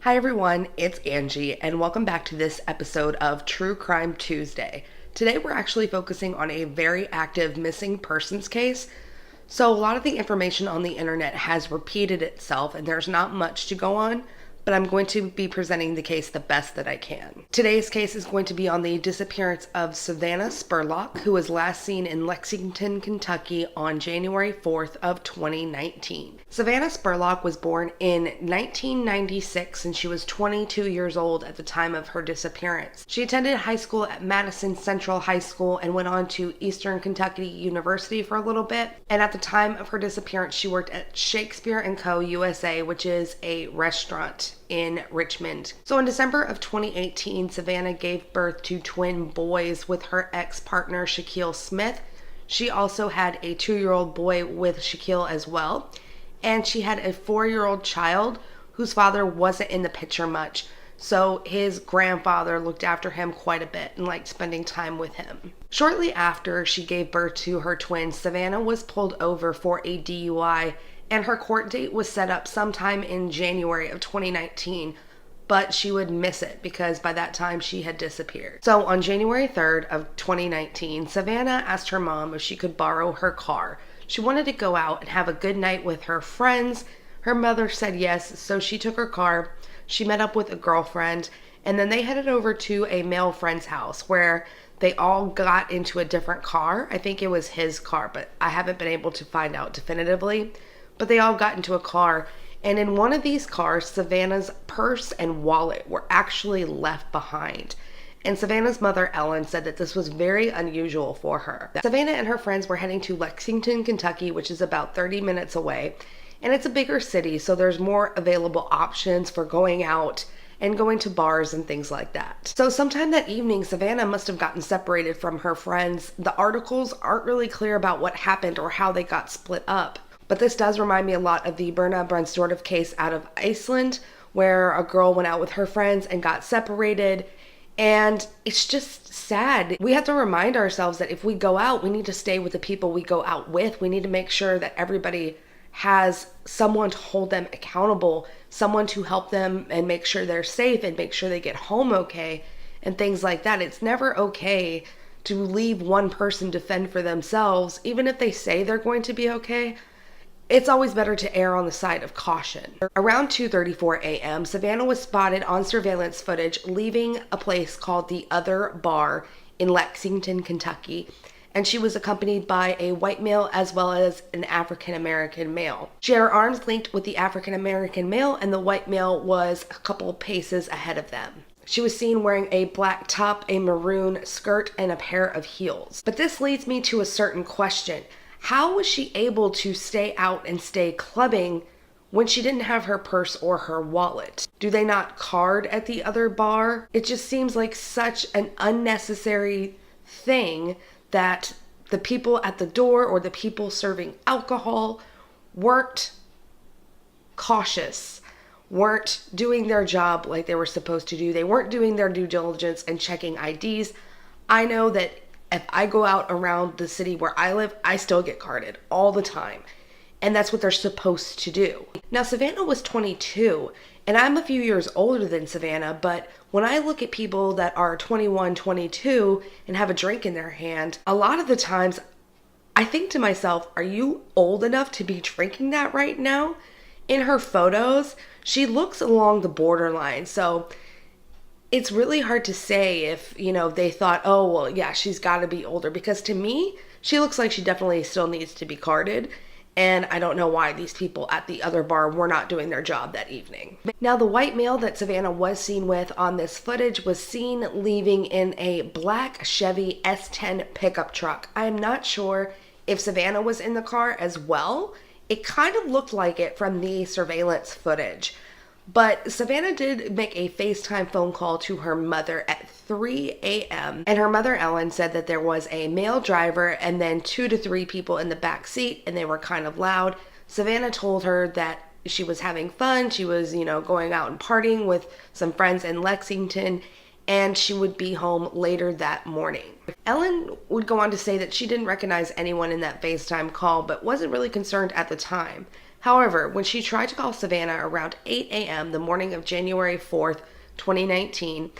Hi everyone, it's Angie, and welcome back to this episode of True Crime Tuesday. Today we're actually focusing on a very active missing persons case. So a lot of the information on the internet has repeated itself and there's not much to go on, but I'm going to be presenting the case the best that I can. Today's case is going to be on the disappearance of Savannah Spurlock, who was last seen in Lexington, Kentucky on January 4th of 2019. Savannah Spurlock was born in 1996 and she was 22 years old at the time of her disappearance. She attended high school at Madison Central High School and went on to Eastern Kentucky University for a little bit. And at the time of her disappearance, she worked at Shakespeare & Co. USA, which is a restaurant in Richmond. So in December of 2018, Savannah gave birth to twin boys with her ex-partner Shaquille Smith. She also had a 2-year-old boy with Shaquille as well. And she had a 4-year-old child whose father wasn't in the picture much. So his grandfather looked after him quite a bit and liked spending time with him. Shortly after she gave birth to her twins, Savannah was pulled over for a DUI and her court date was set up sometime in January of 2019, but she would miss it because by that time she had disappeared. So on January 3rd of 2019, Savannah asked her mom if she could borrow her car. She wanted to go out and have a good night with her friends. Her mother said yes, so she took her car. She met up with a girlfriend, and then they headed over to a male friend's house where they all got into a different car. I think it was his car, but I haven't been able to find out definitively. But they all got into a car, and in one of these cars, Savannah's purse and wallet were actually left behind. And Savannah's mother, Ellen, said that this was very unusual for her. Savannah and her friends were heading to Lexington, Kentucky, which is about 30 minutes away. And it's a bigger city, so there's more available options for going out and going to bars and things like that. So sometime that evening, Savannah must have gotten separated from her friends. The articles aren't really clear about what happened or how they got split up. But this does remind me a lot of the Berna Brunsdorf case out of Iceland, where a girl went out with her friends and got separated. And it's just sad. We have to remind ourselves that if we go out, we need to stay with the people we go out with. We need to make sure that everybody has someone to hold them accountable, someone to help them and make sure they're safe and make sure they get home okay and things like that. It's never okay to leave one person to fend for themselves, even if they say they're going to be okay. It's always better to err on the side of caution. Around 2:34 a.m., Savannah was spotted on surveillance footage leaving a place called the Other Bar in Lexington, Kentucky, and she was accompanied by a white male as well as an African-American male. She had her arms linked with the African-American male, and the white male was a couple paces ahead of them. She was seen wearing a black top, a maroon skirt, and a pair of heels. But this leads me to a certain question. How was she able to stay out and stay clubbing when she didn't have her purse or her wallet? Do they not card at the Other Bar? It just seems like such an unnecessary thing that the people at the door or the people serving alcohol weren't cautious, weren't doing their job like they were supposed to do. They weren't doing their due diligence and checking IDs. I know that if I go out around the city where I live, I still get carded all the time. And that's what they're supposed to do. Now, Savannah was 22, and I'm a few years older than Savannah, but when I look at people that are 21, 22, and have a drink in their hand, a lot of the times I think to myself, are you old enough to be drinking that right now? In her photos, she looks along the borderline, so it's really hard to say if, they thought, oh, well, yeah, she's got to be older. Because to me, she looks like she definitely still needs to be carded. And I don't know why these people at the Other Bar were not doing their job that evening. Now, the white male that Savannah was seen with on this footage was seen leaving in a black Chevy S10 pickup truck. I am not sure if Savannah was in the car as well. It kind of looked like it from the surveillance footage. But Savannah did make a FaceTime phone call to her mother at 3 a.m. And her mother, Ellen, said that there was a male driver and then 2 to 3 people in the back seat, and they were kind of loud. Savannah told her that she was having fun. She was, going out and partying with some friends in Lexington, and she would be home later that morning. Ellen would go on to say that she didn't recognize anyone in that FaceTime call, but wasn't really concerned at the time. However, when she tried to call Savannah around 8 a.m. the morning of January 4th, 2019,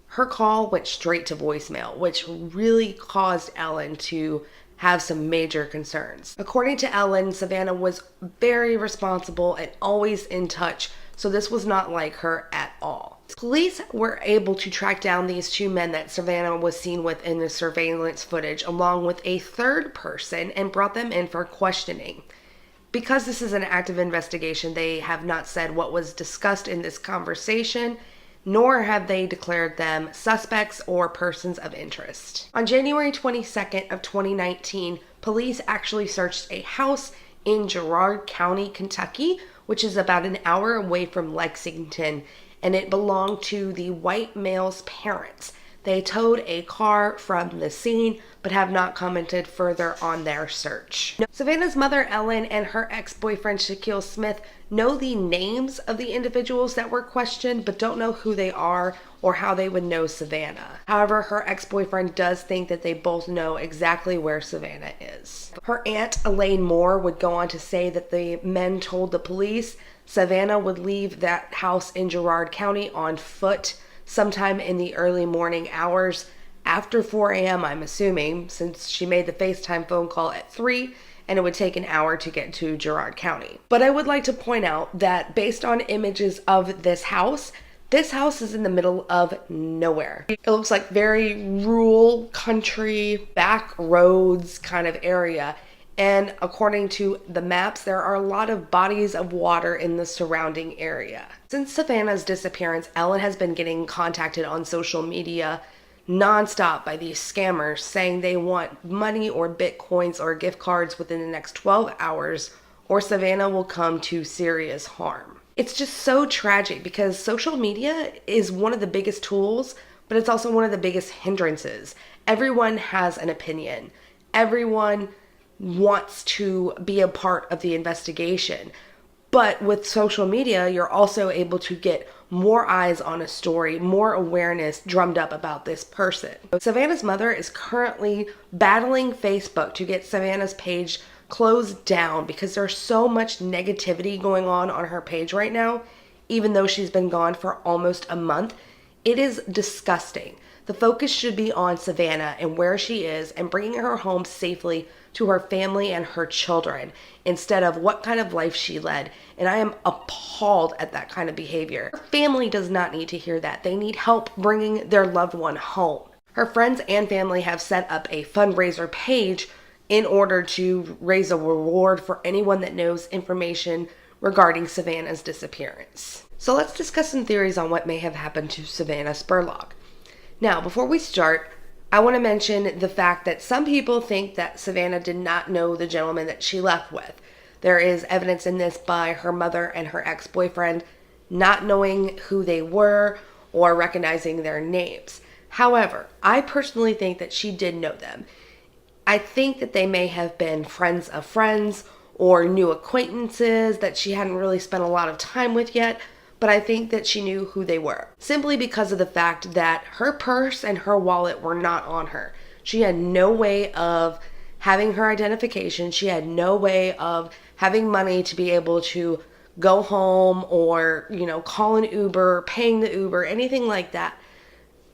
her call went straight to voicemail, which really caused Ellen to have some major concerns. According to Ellen, Savannah was very responsible and always in touch, so this was not like her at all. Police were able to track down these two men that Savannah was seen with in the surveillance footage, along with a third person, and brought them in for questioning. Because this is an active investigation, they have not said what was discussed in this conversation, nor have they declared them suspects or persons of interest. On January 22nd of 2019, police actually searched a house in Girard County, Kentucky, which is about an hour away from Lexington, and it belonged to the white male's parents. They towed a car from the scene, but have not commented further on their search. Savannah's mother, Ellen, and her ex-boyfriend, Shaquille Smith, know the names of the individuals that were questioned, but don't know who they are or how they would know Savannah. However, her ex-boyfriend does think that they both know exactly where Savannah is. Her aunt, Elaine Moore, would go on to say that the men told the police Savannah would leave that house in Girard County on foot sometime in the early morning hours after 4 a.m., I'm assuming, since she made the FaceTime phone call at 3 and it would take an hour to get to Girard County. But I would like to point out that based on images of this house is in the middle of nowhere. It looks like very rural, country, back roads kind of area. And according to the maps, there are a lot of bodies of water in the surrounding area. Since Savannah's disappearance, Ellen has been getting contacted on social media nonstop by these scammers saying they want money or bitcoins or gift cards within the next 12 hours or Savannah will come to serious harm. It's just so tragic because social media is one of the biggest tools, but it's also one of the biggest hindrances. Everyone has an opinion. Everyone wants to be a part of the investigation. But with social media, you're also able to get more eyes on a story, more awareness drummed up about this person. Savannah's mother is currently battling Facebook to get Savannah's page closed down because there's so much negativity going on her page right now, even though she's been gone for almost a month. It is disgusting. The focus should be on Savannah and where she is and bringing her home safely to her family and her children instead of what kind of life she led. And I am appalled at that kind of behavior. Her family does not need to hear that. They need help bringing their loved one home. Her friends and family have set up a fundraiser page in order to raise a reward for anyone that knows information regarding Savannah's disappearance. So let's discuss some theories on what may have happened to Savannah Spurlock. Now, before we start, I want to mention the fact that some people think that Savannah did not know the gentleman that she left with. There is evidence in this by her mother and her ex-boyfriend not knowing who they were or recognizing their names. However, I personally think that she did know them. I think that they may have been friends of friends or new acquaintances that she hadn't really spent a lot of time with yet, but I think that she knew who they were, simply because of the fact that her purse and her wallet were not on her. She had no way of having her identification. She had no way of having money to be able to go home or, call an Uber, paying the Uber, anything like that.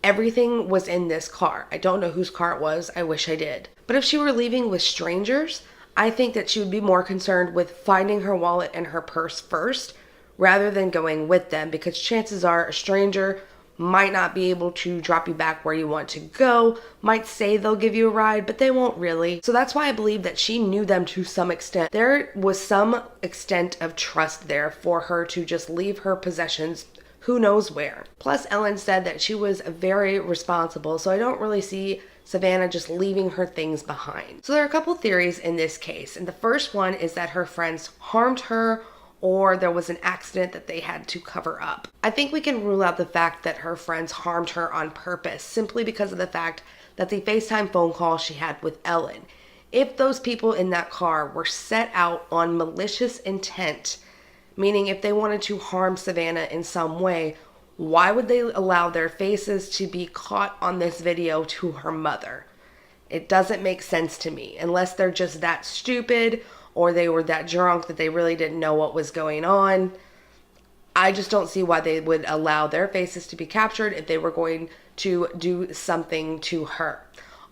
Everything was in this car. I don't know whose car it was. I wish I did. But if she were leaving with strangers, I think that she would be more concerned with finding her wallet and her purse first rather than going with them, because chances are a stranger might not be able to drop you back where you want to go, might say they'll give you a ride, but they won't really. So that's why I believe that she knew them to some extent. There was some extent of trust there for her to just leave her possessions who knows where. Plus, Ellen said that she was very responsible, so I don't really see Savannah just leaving her things behind. So there are a couple theories in this case, and the first one is that her friends harmed her or there was an accident that they had to cover up. I think we can rule out the fact that her friends harmed her on purpose simply because of the fact that the FaceTime phone call she had with Ellen. If those people in that car were set out on malicious intent, meaning if they wanted to harm Savannah in some way, why would they allow their faces to be caught on this video to her mother? It doesn't make sense to me, unless they're just that stupid or they were that drunk that they really didn't know what was going on. I just don't see why they would allow their faces to be captured if they were going to do something to her.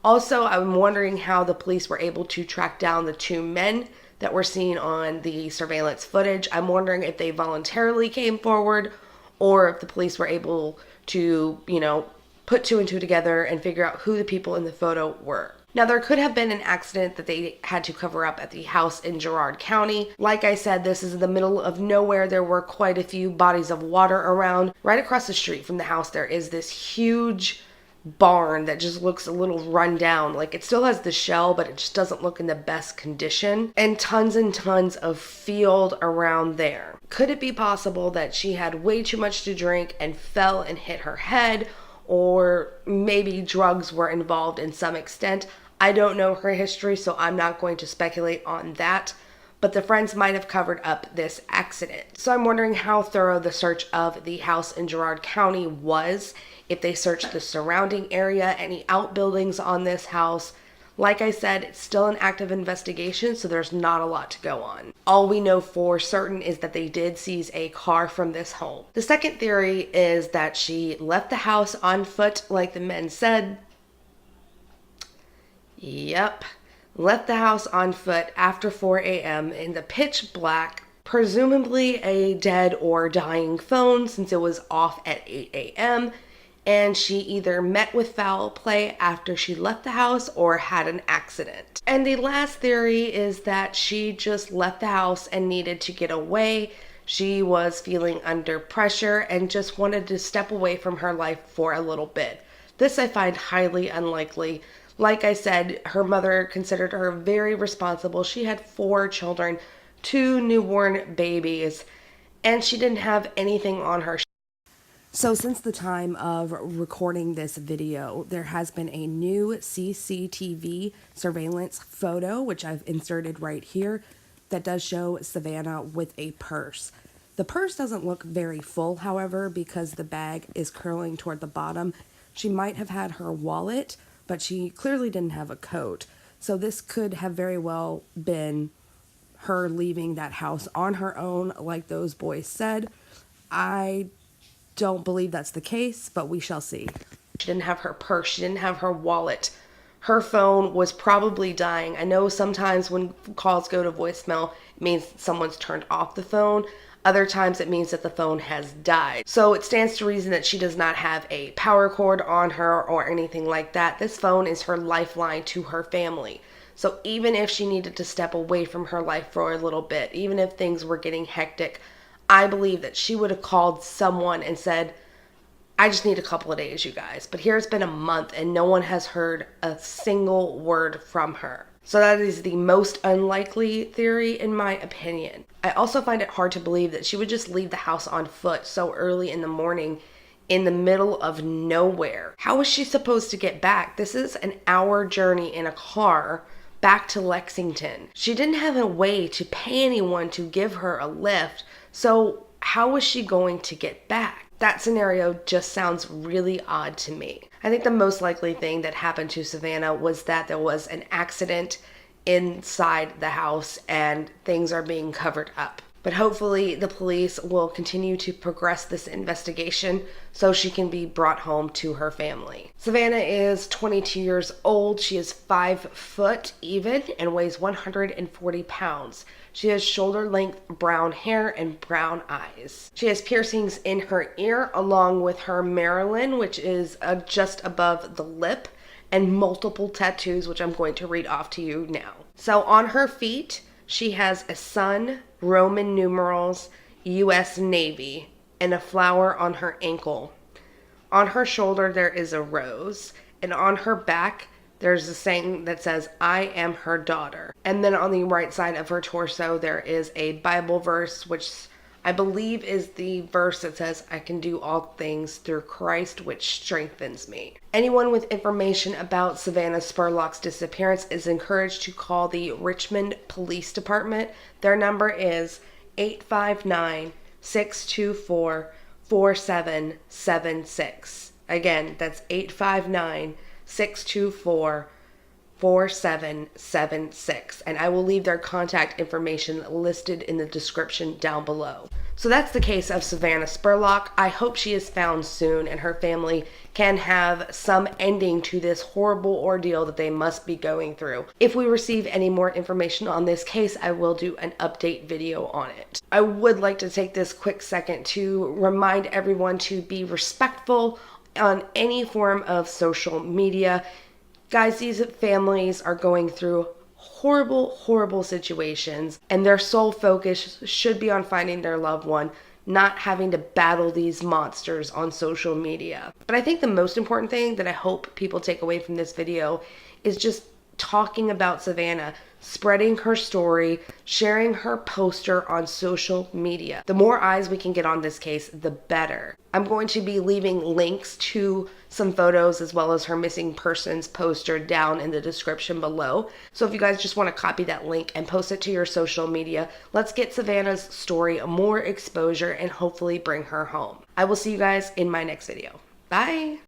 Also, I'm wondering how the police were able to track down the two men that were seen on the surveillance footage. I'm wondering if they voluntarily came forward or if the police were able to, put two and two together and figure out who the people in the photo were. Now, there could have been an accident that they had to cover up at the house in Girard County. Like I said, this is in the middle of nowhere. There were quite a few bodies of water around. Right across the street from the house, there is this huge barn that just looks a little run down. Like, it still has the shell, but it just doesn't look in the best condition. And tons of field around there. Could it be possible that she had way too much to drink and fell and hit her head? Or maybe drugs were involved in some extent? I don't know her history, so I'm not going to speculate on that. But the friends might have covered up this accident. So I'm wondering how thorough the search of the house in Girard County was. If they searched the surrounding area, any outbuildings on this house. Like I said, it's still an active investigation, so there's not a lot to go on. All we know for certain is that they did seize a car from this home. The second theory is that she left the house on foot, like the men said. Yep. Left the house on foot after 4 a.m. in the pitch black, presumably a dead or dying phone since it was off at 8 a.m. And she either met with foul play after she left the house or had an accident. And the last theory is that she just left the house and needed to get away. She was feeling under pressure and just wanted to step away from her life for a little bit. This I find highly unlikely. Like I said, her mother considered her very responsible. She had 4 children, 2 newborn babies, and she didn't have anything on her. So since the time of recording this video, there has been a new CCTV surveillance photo, which I've inserted right here, that does show Savannah with a purse. The purse doesn't look very full, however, because the bag is curling toward the bottom. She might have had her wallet, but she clearly didn't have a coat. So this could have very well been her leaving that house on her own, like those boys said. I don't believe that's the case, but we shall see. She didn't have her purse. She didn't have her wallet. Her phone was probably dying. I know sometimes when calls go to voicemail, it means someone's turned off the phone. Other times it means that the phone has died. So it stands to reason that she does not have a power cord on her or anything like that. This phone is her lifeline to her family. So even if she needed to step away from her life for a little bit, even if things were getting hectic, I believe that she would have called someone and said, I just need a couple of days, you guys. But here it's been a month and no one has heard a single word from her. So that is the most unlikely theory in my opinion. I also find it hard to believe that she would just leave the house on foot so early in the morning in the middle of nowhere. How was she supposed to get back? This is an hour journey in a car back to Lexington. She didn't have a way to pay anyone to give her a lift. So how was she going to get back? That scenario just sounds really odd to me. I think the most likely thing that happened to Savannah was that there was an accident inside the house and things are being covered up. But hopefully the police will continue to progress this investigation so she can be brought home to her family. Savannah is 22 years old. She is 5 foot even and weighs 140 pounds. She has shoulder-length brown hair and brown eyes. She has piercings in her ear along with her Marilyn, which is just above the lip, and multiple tattoos, which I'm going to read off to you now. So on her feet, she has a sun, Roman numerals, U.S. Navy, and a flower on her ankle. On her shoulder, there is a rose, and on her back, there's a saying that says, I am her daughter. And then on the right side of her torso, there is a Bible verse, which I believe is the verse that says, I can do all things through Christ, which strengthens me. Anyone with information about Savannah Spurlock's disappearance is encouraged to call the Richmond Police Department. Their number is 859-624-4776. Again, that's 859-624-4776. 4776, and I will leave their contact information listed in the description down below. So that's the case of Savannah Spurlock. I hope she is found soon and her family can have some ending to this horrible ordeal that they must be going through. If we receive any more information on this case, I will do an update video on it. I would like to take this quick second to remind everyone to be respectful on any form of social media. Guys, these families are going through horrible situations, and their sole focus should be on finding their loved one, not having to battle these monsters on social media. But I think the most important thing that I hope people take away from this video is just talking about Savannah, spreading her story, sharing her poster on social media. The more eyes we can get on this case, the better. I'm going to be leaving links to some photos as well as her missing persons poster down in the description below. So if you guys just want to copy that link and post it to your social media, let's get Savannah's story more exposure and hopefully bring her home. I will see you guys in my next video. Bye!